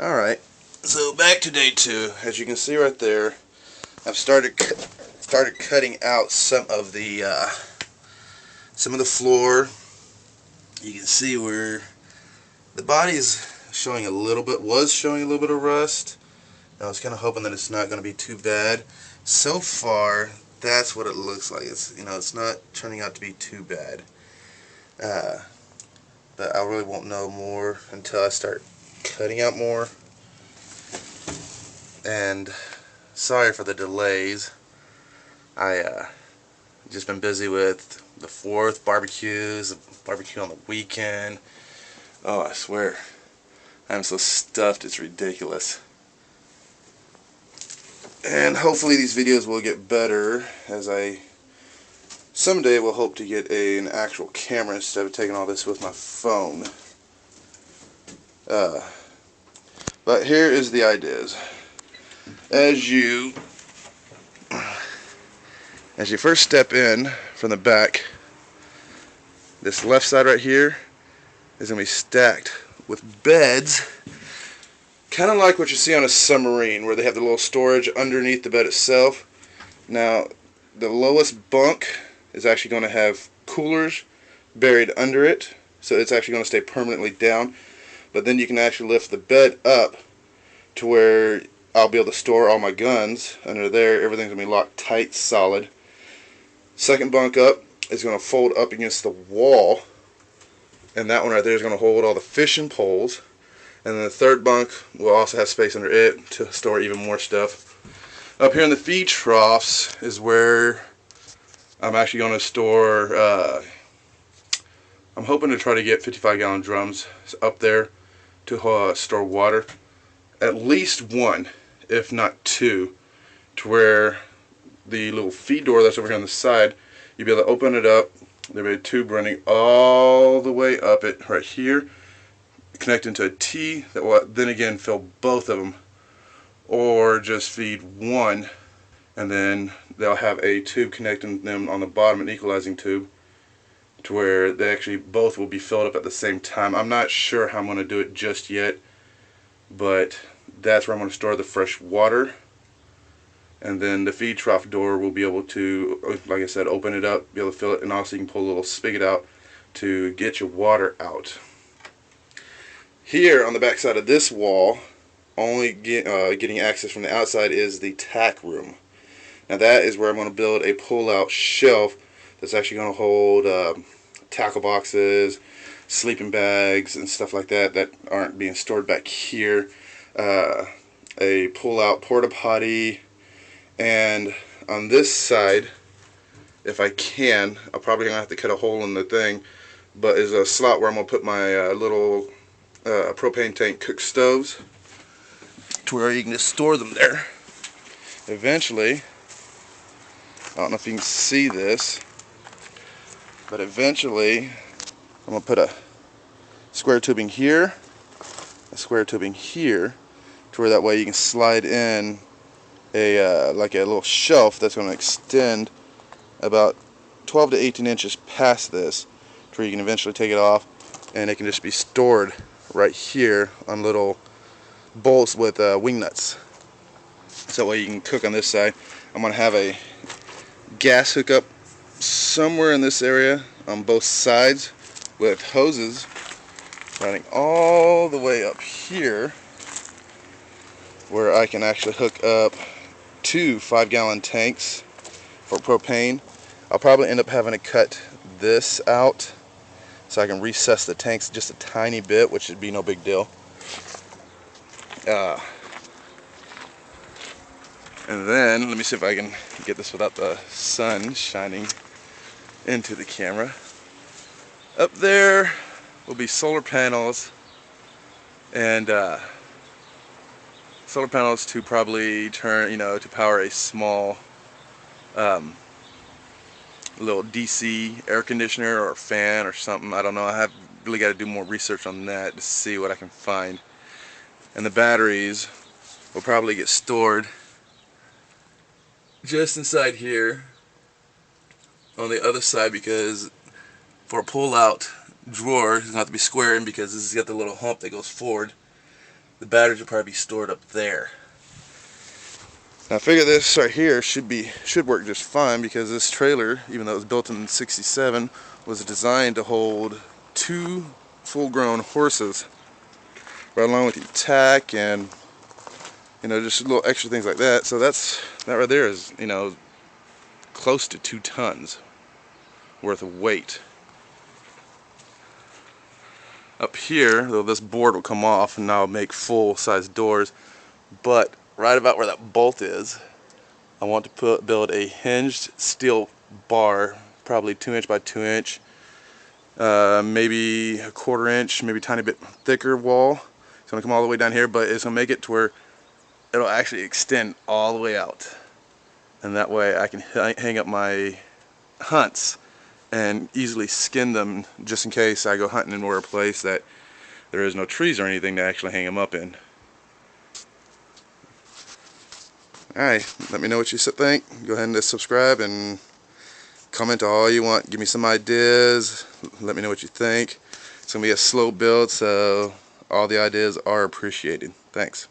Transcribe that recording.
Alright, so back to day 2. As you can see right there, I've started cutting out some of the floor. You can see where the body is showing a little bit, of rust. I was kind of hoping that it's not going to be too bad. So far, that's what it looks like. It's not turning out to be too bad. But I really won't know more until I start cutting out more. And sorry for the delays. I just been busy with the 4th barbecues, barbecue on the weekend. Oh, I swear, I'm so stuffed it's ridiculous. And hopefully these videos will get better as I someday will hope to get an actual camera instead of taking all this with my phone. But here is the ideas. As you first step in from the back, this left side right here is going to be stacked with beds, kind of like what you see on a submarine, where they have the little storage underneath the bed itself. Now, the lowest bunk is actually going to have coolers buried under it, so it's actually going to stay permanently down. But then you can actually lift the bed up to where I'll be able to store all my guns under there. Everything's going to be locked tight, solid. Second bunk up is going to fold up against the wall, and that one right there is going to hold all the fishing poles. And then the third bunk will also have space under it to store even more stuff. Up here in the feed troughs is where I'm actually going to store, I'm hoping to try to get 55-gallon drums up there to store water. At least 1, if not 2, to where the little feed door that's over here on the side, you'll be able to open it up. There'll be a tube running all the way up it right here, connecting to a T that will then again fill both of them, or just feed 1, and then they'll have a tube connecting them on the bottom, an equalizing tube, to where they actually both will be filled up at the same time. I'm not sure how I'm going to do it just yet, but that's where I'm going to store the fresh water. And then the feed trough door will be able to, like I said, open it up, be able to fill it, and also you can pull a little spigot out to get your water out. Here on the back side of this wall, only getting access from the outside is the tack room. Now that is where I'm going to build a pull-out shelf that's actually going to hold tackle boxes, sleeping bags, and stuff like that that aren't being stored back here. A pull-out porta potty, and on this side, if I can, I'm probably going to have to cut a hole in the thing, but is a slot where I'm going to put my little propane tank cook stoves, to where you can just store them there. Eventually, I don't know if you can see this, but eventually I'm going to put a square tubing here, a square tubing here, to where that way you can slide in a like a little shelf that's going to extend about 12 to 18 inches past this, to where you can eventually take it off, and it can just be stored right here on little bolts with wing nuts. So that way you can cook on this side. I'm going to have a gas hookup somewhere in this area on both sides, with hoses running all the way up here, where I can actually hook up 2 5-gallon tanks for propane. I'll probably end up having to cut this out so I can recess the tanks just a tiny bit, which would be no big deal. And then, let me see if I can get this without the sun shining into the camera. Up there will be solar panels, and solar panels to probably turn, to power a small little DC air conditioner or fan or something. I don't know. I have really got to do more research on that to see what I can find. And the batteries will probably get stored just inside here on the other side, because for a pull-out drawer, it's going to have to be square in, because this has got the little hump that goes forward. The batteries will probably be stored up there. Now I figure this right here should work just fine, because this trailer, even though it was built in '67, was designed to hold 2 full-grown horses, right along with your tack and just little extra things like that. So that right there is close to 2 tons worth of weight. Up here, though, this board will come off and now make full-size doors, but right about where that bolt is, I want to build a hinged steel bar, probably 2" by 2", maybe a 1/4 inch, maybe a tiny bit thicker wall. It's going to come all the way down here, but it's going to make it to where it'll actually extend all the way out, and that way I can hang up my hunts and easily skin them, just in case I go hunting in a place that there is no trees or anything to actually hang them up in. Alright, let me know what you think. Go ahead and subscribe and comment all you want. Give me some ideas. Let me know what you think. It's going to be a slow build, so all the ideas are appreciated. Thanks.